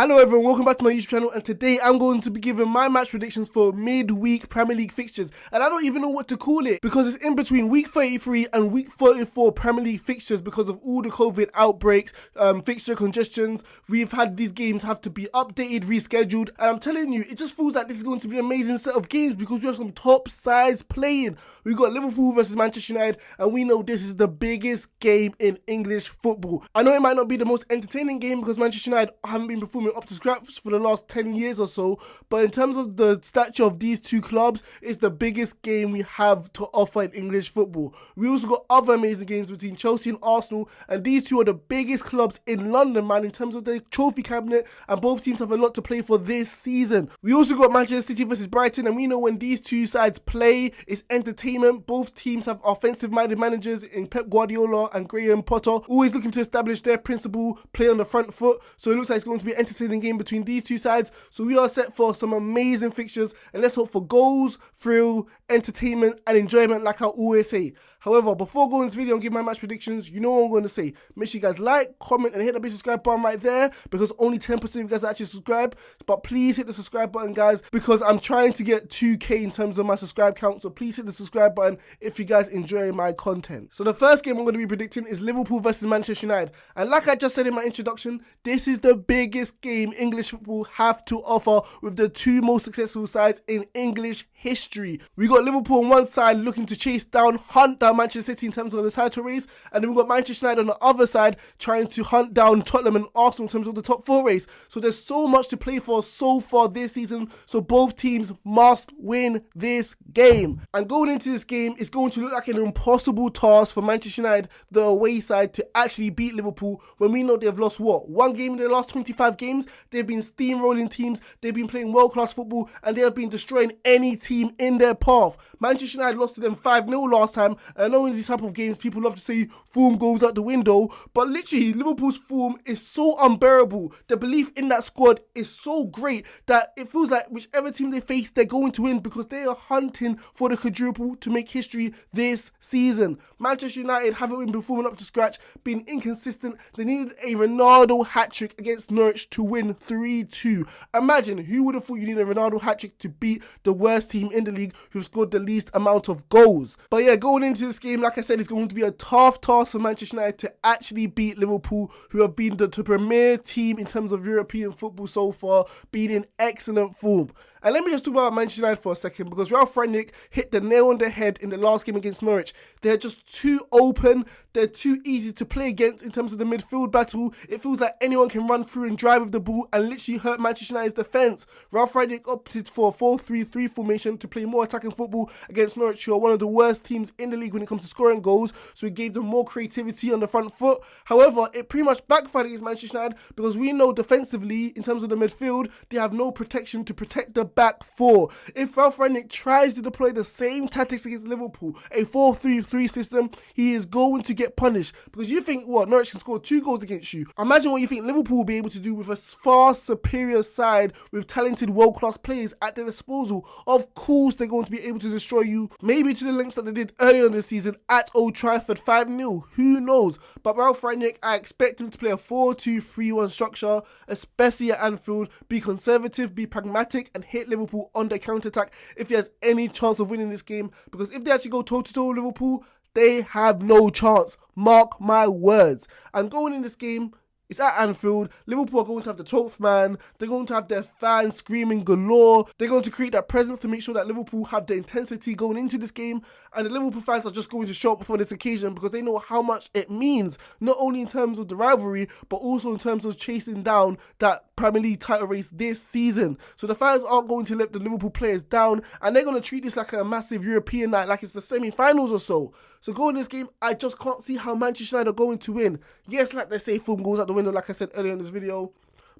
Hello everyone, welcome back to my YouTube channel, and today I'm going to be giving my match predictions for midweek Premier League fixtures. And I don't even know what to call it because it's in between week 33 and week 34 Premier League fixtures because of all the COVID outbreaks, fixture congestions. We've had these games have to be updated, rescheduled, and I'm telling you, it just feels like this is going to be an amazing set of games because we have some top sides playing. We've got Liverpool versus Manchester United, and we know this is the biggest game in English football. I know it might not be the most entertaining game because Manchester United haven't been performing up to scratch for the last 10 years or so, but in terms of the stature of these two clubs, it's the biggest game we have to offer in English football. We also got other amazing games between Chelsea and Arsenal, and these two are the biggest clubs in London, man, in terms of their trophy cabinet, and both teams have a lot to play for this season. We also got Manchester City versus Brighton, and we know when these two sides play, it's entertainment. Both teams have offensive-minded managers in Pep Guardiola and Graham Potter, always looking to establish their principle, play on the front foot, so it looks like it's going to be an entertaining game between these two sides. So we are set for some amazing fixtures, and let's hope for goals, thrill, entertainment and enjoyment like I always say. However, before going into this video and give my match predictions, you know what I'm going to say. Make sure you guys like, comment and hit the big subscribe button right there because only 10% of you guys actually subscribe. But please hit the subscribe button, guys, because I'm trying to get 2K in terms of my subscribe count. So please hit the subscribe button if you guys enjoy my content. So the first game I'm going to be predicting is Liverpool versus Manchester United. And like I just said in my introduction, this is the biggest game English football have to offer with the two most successful sides in English history. We got Liverpool on one side looking to chase down, hunt down Manchester City in terms of the title race, and then we've got Manchester United on the other side trying to hunt down Tottenham and Arsenal in terms of the top four race. So there's so much to play for so far this season, so both teams must win this game. And going into this game, it's going to look like an impossible task for Manchester United, the away side, to actually beat Liverpool when we know they've lost one game in their last 25 games. They've been steamrolling teams, they've been playing world-class football, and they have been destroying any team in their path. Manchester United lost to them 5-0 last time, and I know in these type of games people love to say form goes out the window, but literally Liverpool's form is so unbearable. The belief in that squad is so great that it feels like whichever team they face, they're going to win because they are hunting for the quadruple to make history this season. Manchester United haven't been performing up to scratch, been inconsistent. They needed a Ronaldo hat-trick against Norwich to win 3-2. Imagine, who would have thought you need a Ronaldo hat-trick to beat the worst team in the league who've scored the least amount of goals? But yeah, going into this game, like I said, it's going to be a tough task for Manchester United to actually beat Liverpool, who have been the premier team in terms of European football so far, being in excellent form. And let me just talk about Manchester United for a second, because Ralf Rangnick hit the nail on the head in the last game against Norwich. They're just too open, they're too easy to play against in terms of the midfield battle. It feels like anyone can run through and drive with the ball and literally hurt Manchester United's defence. Ralf Rangnick opted for a 4-3-3 formation to play more attacking football against Norwich, who are one of the worst teams in the league when it comes to scoring goals, so he gave them more creativity on the front foot. However, it pretty much backfired against Manchester United because we know defensively, in terms of the midfield, they have no protection to protect the back four. If Ralf Rangnick tries to deploy the same tactics against Liverpool, a 4-3-3 system, he is going to get punished, because you think, what, Norwich can score 2 goals against you? Imagine what you think Liverpool will be able to do with a far superior side with talented world-class players at their disposal. Of course they're going to be able to destroy you, maybe to the lengths that they did earlier in the season at Old Trafford 5-0, who knows? But Ralf Rangnick, I expect him to play a 4-2-3-1 structure, especially at Anfield, be conservative, be pragmatic and hit Liverpool on the counter-attack if he has any chance of winning this game, because if they actually go toe-to-toe with Liverpool, they have no chance. Mark my words. And going in this game, it's at Anfield. Liverpool are going to have the 12th man. They're going to have their fans screaming galore. They're going to create that presence to make sure that Liverpool have the intensity going into this game. And the Liverpool fans are just going to show up for this occasion because they know how much it means, not only in terms of the rivalry, but also in terms of chasing down that Premier League title race this season. So the fans aren't going to let the Liverpool players down, and they're going to treat this like a massive European night, like it's the semi-finals or so. So going this game, I just can't see how Manchester United are going to win. Yes, like they say, form goes out the window, like I said earlier in this video.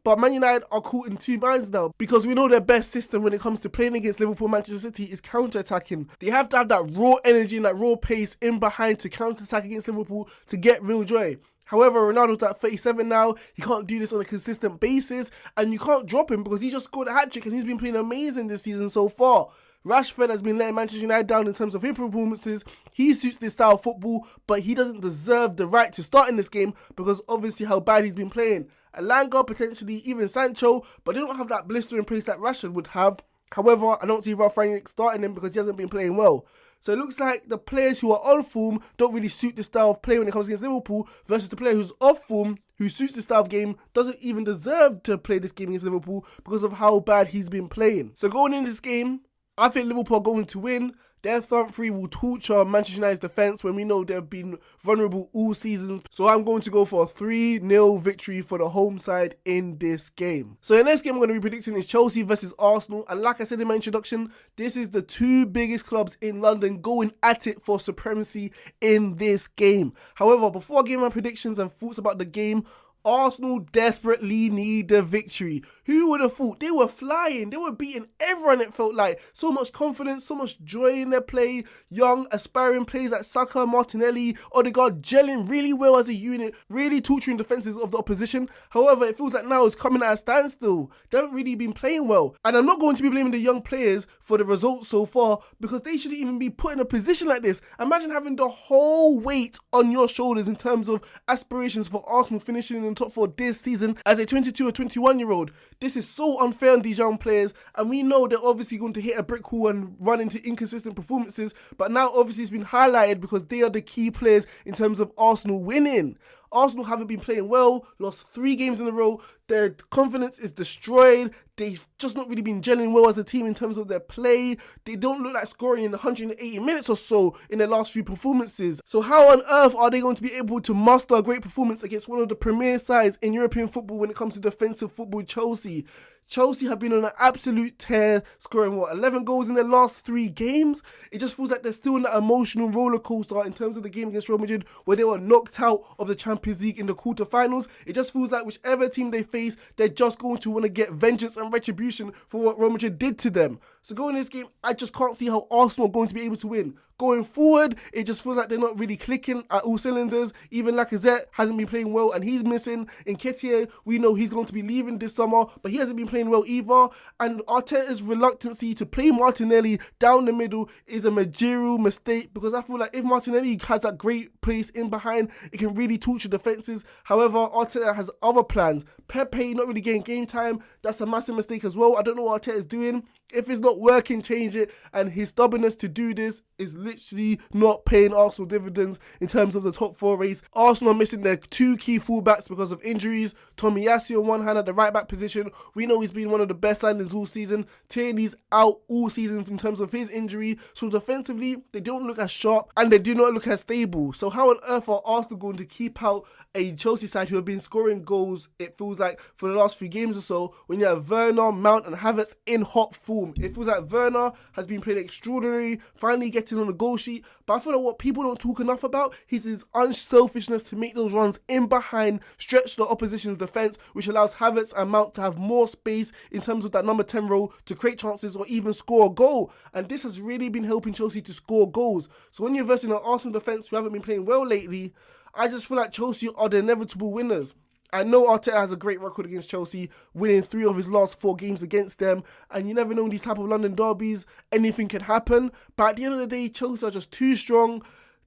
But Man United are caught in two minds now, because we know their best system when it comes to playing against Liverpool, Manchester City is counter-attacking. They have to have that raw energy and that raw pace in behind to counter-attack against Liverpool to get real joy. However, Ronaldo's at 37 now, he can't do this on a consistent basis, and you can't drop him because he just scored a hat-trick and he's been playing amazing this season so far. Rashford has been letting Manchester United down in terms of his performances. He suits this style of football, but he doesn't deserve the right to start in this game because obviously how bad he's been playing. Alanga, potentially even Sancho, but they don't have that blistering pace that Rashford would have. However, I don't see Ralf Rangnick starting him because he hasn't been playing well. So it looks like the players who are on form don't really suit the style of play when it comes against Liverpool versus the player who's off form, who suits the style of game, doesn't even deserve to play this game against Liverpool because of how bad he's been playing. So going in this game, I think Liverpool are going to win. Their front three will torture Manchester United's defence when we know they've been vulnerable all seasons. So I'm going to go for a 3-0 victory for the home side in this game. So the next game I'm going to be predicting is Chelsea versus Arsenal. And like I said in my introduction, this is the two biggest clubs in London going at it for supremacy in this game. However, before I give my predictions and thoughts about the game, Arsenal desperately need the victory. Who would have thought? They were flying. They were beating everyone, it felt like. So much confidence, so much joy in their play. Young, aspiring players like Saka, Martinelli, Odegaard gelling really well as a unit, really torturing defences of the opposition. However, it feels like now it's coming at a standstill. They haven't really been playing well. And I'm not going to be blaming the young players for the results so far because they shouldn't even be put in a position like this. Imagine having the whole weight on your shoulders in terms of aspirations for Arsenal finishing in top 4 this season as a 22 or 21 year old. This is so unfair on these young players, and we know they're obviously going to hit a brick wall and run into inconsistent performances, but now obviously it's been highlighted because they are the key players in terms of Arsenal winning. Arsenal haven't been playing well, lost 3 games in a row, their confidence is destroyed, they've just not really been gelling well as a team in terms of their play, they don't look like scoring in 180 minutes or so in their last few performances. So how on earth are they going to be able to muster a great performance against one of the premier sides in European football when it comes to defensive football, Chelsea? Chelsea have been on an absolute tear, scoring 11 goals in their last 3 games. It just feels like they're still in that emotional roller coaster in terms of the game against Real Madrid where they were knocked out of the Champions League in the quarterfinals. It just feels like whichever team they face, they're just going to want to get vengeance and retribution for what Real Madrid did to them. So going in this game, I just can't see how Arsenal are going to be able to win. Going forward, it just feels like they're not really clicking at all cylinders. Even Lacazette hasn't been playing well and he's missing. Nketiah, we know he's going to be leaving this summer, but he hasn't been playing well either. And Arteta's reluctancy to play Martinelli down the middle is a managerial mistake because I feel like if Martinelli has that great place in behind, it can really torture defences. However, Arteta has other plans. Pepe not really getting game time, that's a massive mistake as well. I don't know what Arteta is doing. If it's not working, change it. And his stubbornness to do this is literally not paying Arsenal dividends in terms of the top 4 race. Arsenal are missing their 2 key fullbacks because of injuries. Tomiyasu on one hand at the right back position. We know he's been one of the best signings all season. Tierney's out all season in terms of his injury. So defensively, they don't look as sharp and they do not look as stable. So how on earth are Arsenal going to keep out a Chelsea side who have been scoring goals, it feels like, for the last few games or so, when you have Werner, Mount and Havertz in hot form? It feels like Werner has been playing extraordinary, finally getting on the goal sheet, but I feel like what people don't talk enough about is his unselfishness to make those runs in behind, stretch the opposition's defence, which allows Havertz and Mount to have more space in terms of that number 10 role to create chances or even score a goal. And this has really been helping Chelsea to score goals. So when you're versing an Arsenal defence who haven't been playing well lately, I just feel like Chelsea are the inevitable winners. I know Arteta has a great record against Chelsea, winning 3 of his last 4 games against them, and you never know in these type of London derbies, anything can happen. But at the end of the day, Chelsea are just too strong.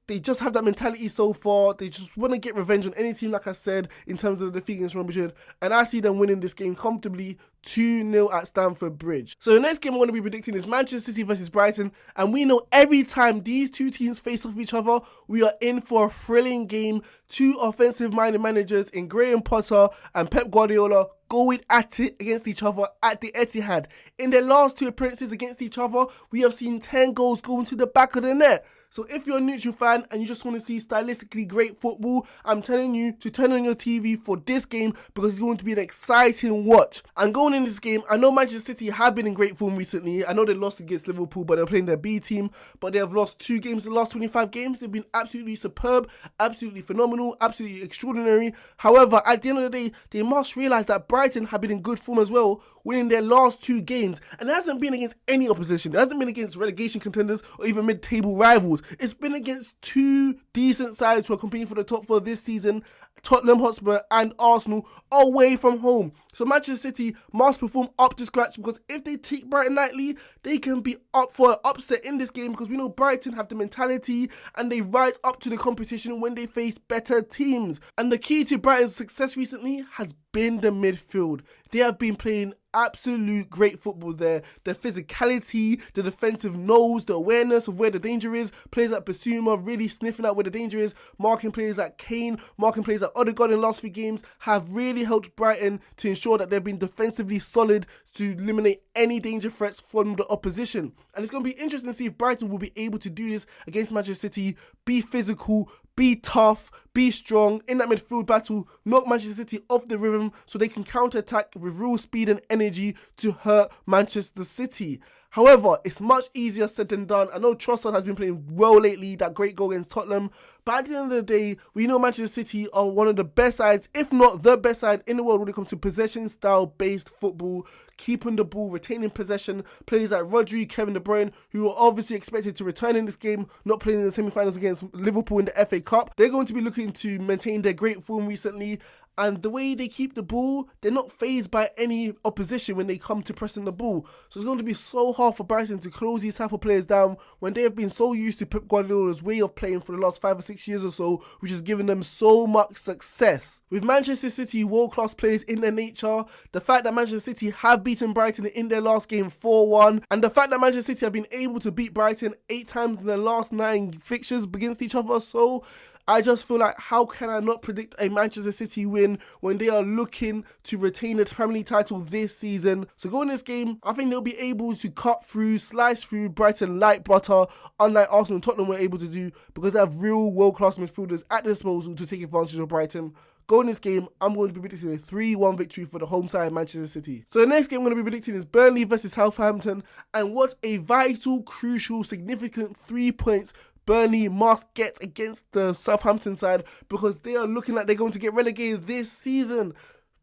They just have that mentality so far. They just want to get revenge on any team, like I said, in terms of the defeat against Real Madrid. And I see them winning this game comfortably 2-0 at Stamford Bridge. So the next game I'm going to be predicting is Manchester City versus Brighton. And we know every time these two teams face off each other, we are in for a thrilling game. 2 offensive-minded managers in Graham Potter and Pep Guardiola going at it against each other at the Etihad. In their last 2 appearances against each other, we have seen 10 goals going to the back of the net. So if you're a neutral fan and you just want to see stylistically great football, I'm telling you to turn on your TV for this game because it's going to be an exciting watch. And going in this game, I know Manchester City have been in great form recently. I know they lost against Liverpool, but they're playing their B team. But they have lost 2 games in the last 25 games. They've been absolutely superb, absolutely phenomenal, absolutely extraordinary. However, at the end of the day, they must realise that Brighton have been in good form as well, winning their last 2 games. And it hasn't been against any opposition. It hasn't been against relegation contenders or even mid-table rivals. goals. It's been against two decent sides who are competing for the top four this season, Tottenham Hotspur and Arsenal, away from home. So Manchester City must perform up to scratch, because if they take Brighton lightly, they can be up for an upset in this game, because we know Brighton have the mentality and they rise up to the competition when they face better teams. And the key to Brighton's success recently has been the midfield. They have been playing absolute great football there. The physicality, the defensive nose, the awareness of where the danger is. Players like Basuma really sniffing out where the danger is. Marking players like Kane, marking players like Odegaard in the last few games have really helped Brighton to ensure that they've been defensively solid to eliminate any danger threats from the opposition. And it's going to be interesting to see if Brighton will be able to do this against Manchester City, be physical, be tough, be strong in that midfield battle, knock Manchester City off the rhythm so they can counter-attack with real speed and energy to hurt Manchester City. However, it's much easier said than done. I know Trossard has been playing well lately, that great goal against Tottenham. But at the end of the day, we know Manchester City are one of the best sides, if not the best side in the world when it comes to possession-style-based football, keeping the ball, retaining possession. Players like Rodri, Kevin De Bruyne, who are obviously expected to return in this game, not playing in the semi-finals against Liverpool in the FA Cup. They're going to be looking to maintain their great form recently. And the way they keep the ball, they're not fazed by any opposition when they come to pressing the ball. So it's going to be so hard for Brighton to close these type of players down when they have been so used to Pep Guardiola's way of playing for the last 5 or 6 years or so, which has given them so much success. With Manchester City world-class players in their nature, the fact that Manchester City have beaten Brighton in their last game 4-1, and the fact that Manchester City have been able to beat Brighton 8 times in their last 9 fixtures against each other, so I just feel like, how can I not predict a Manchester City win when they are looking to retain the Premier League title this season? So going this game, I think they'll be able to cut through, slice through Brighton like butter, unlike Arsenal and Tottenham were able to do, because they have real world-class midfielders at their disposal to take advantage of Brighton. Going this game, I'm going to be predicting a 3-1 victory for the home side, Manchester City. So the next game I'm going to be predicting is Burnley versus Southampton, and what a vital, crucial, significant 3 points Burnley must get against the Southampton side, because they are looking like they're going to get relegated this season.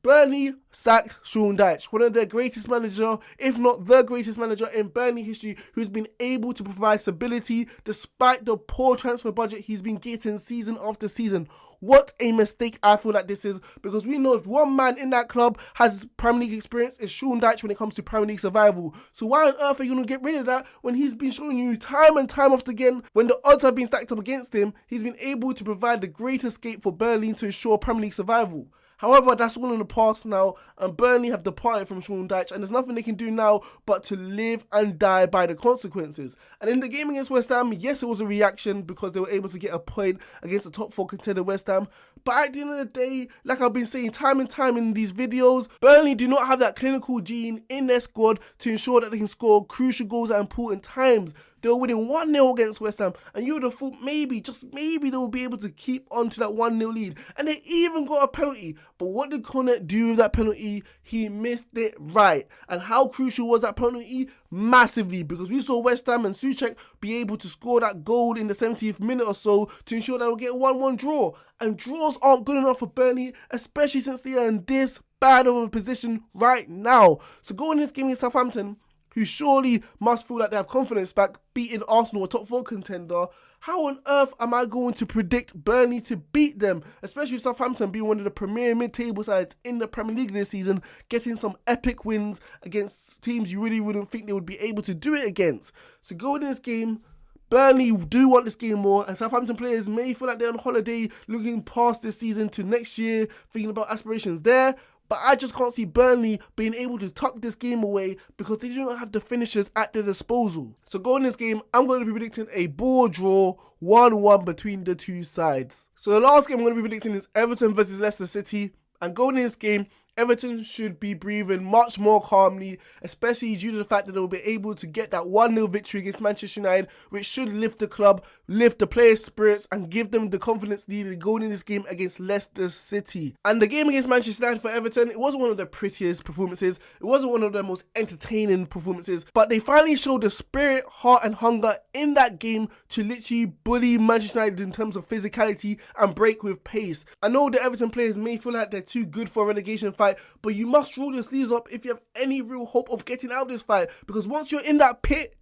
Burnley sacked Sean Dyche, one of their greatest manager, if not the greatest manager in Burnley history, who's been able to provide stability despite the poor transfer budget he's been getting season after season. What a mistake I feel like this is, because we know if one man in that club has Premier League experience, it's Sean Dyche when it comes to Premier League survival. So why on earth are you going to get rid of that when he's been showing you time and time after again, when the odds have been stacked up against him, he's been able to provide the great escape for Burnley to ensure Premier League survival. However, that's all in the past now, and Burnley have departed from Sean Dyche, and there's nothing they can do now but to live and die by the consequences. And in the game against West Ham, yes, it was a reaction because they were able to get a point against the top 4 contender West Ham. But at the end of the day, like I've been saying time and time in these videos, Burnley do not have that clinical gene in their squad to ensure that they can score crucial goals at important times. They were winning 1-0 against West Ham, and you would have thought maybe, just maybe, they will be able to keep on to that 1-0 lead. And they even got a penalty. But what did Cornet do with that penalty? He missed it right. And how crucial was that penalty? Massively, because we saw West Ham and Soucek be able to score that goal in the 70th minute or so to ensure that we'll get a 1-1 draw. And draws aren't good enough for Burnley, especially since they are in this bad of a position right now. So going in this game against Southampton, who surely must feel like they have confidence back, beating Arsenal, a top 4 contender, how on earth am I going to predict Burnley to beat them? Especially with Southampton being one of the premier mid-table sides in the Premier League this season, getting some epic wins against teams you really wouldn't think they would be able to do it against. So going in this game, Burnley do want this game more, and Southampton players may feel like they're on holiday, looking past this season to next year, thinking about aspirations there. But I just can't see Burnley being able to tuck this game away because they do not have the finishers at their disposal. So going in this game, I'm going to be predicting a ball draw 1-1 between the two sides. So the last game I'm going to be predicting is Everton versus Leicester City. And going in this game, Everton should be breathing much more calmly, especially due to the fact that they'll be able to get that 1-0 victory against Manchester United, which should lift the club, lift the players' spirits, and give them the confidence needed going in this game against Leicester City. And the game against Manchester United for Everton, it wasn't one of the prettiest performances, it wasn't one of the most entertaining performances, but they finally showed the spirit, heart, and hunger in that game to literally bully Manchester United in terms of physicality and break with pace. I know the Everton players may feel like they're too good for a relegation fight, but you must roll your sleeves up if you have any real hope of getting out of this fight, because once you're in that pit,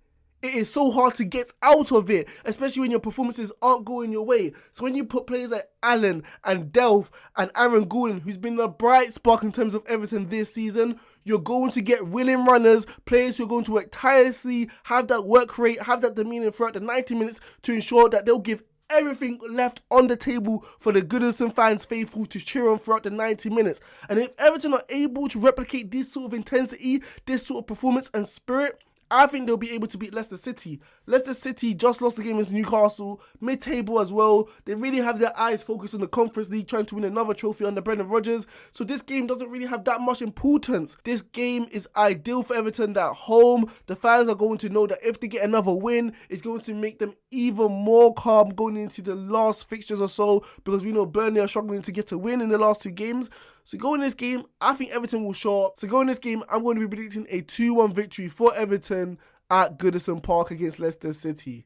it is so hard to get out of it, especially when your performances aren't going your way. So when you put players like Allen and Delph and Aaron Gordon, who's been the bright spark in terms of Everton this season, you're going to get willing runners, players who are going to work tirelessly, have that work rate, have that demeanour throughout the 90 minutes to ensure that they'll give everything left on the table for the Goodison fans faithful to cheer on throughout the 90 minutes. And if Everton are able to replicate this sort of intensity, this sort of performance and spirit, I think they'll be able to beat Leicester City. Leicester City just lost the game against Newcastle, mid-table as well. They really have their eyes focused on the Conference League, trying to win another trophy under Brendan Rodgers. So this game doesn't really have that much importance. This game is ideal for Everton at home. The fans are going to know that if they get another win, it's going to make them even more calm going into the last fixtures or so, because we know Burnley are struggling to get a win in the last 2 games. So going in this game, I think Everton will show up. So going in this game, I'm going to be predicting a 2-1 victory for Everton at Goodison Park against Leicester City.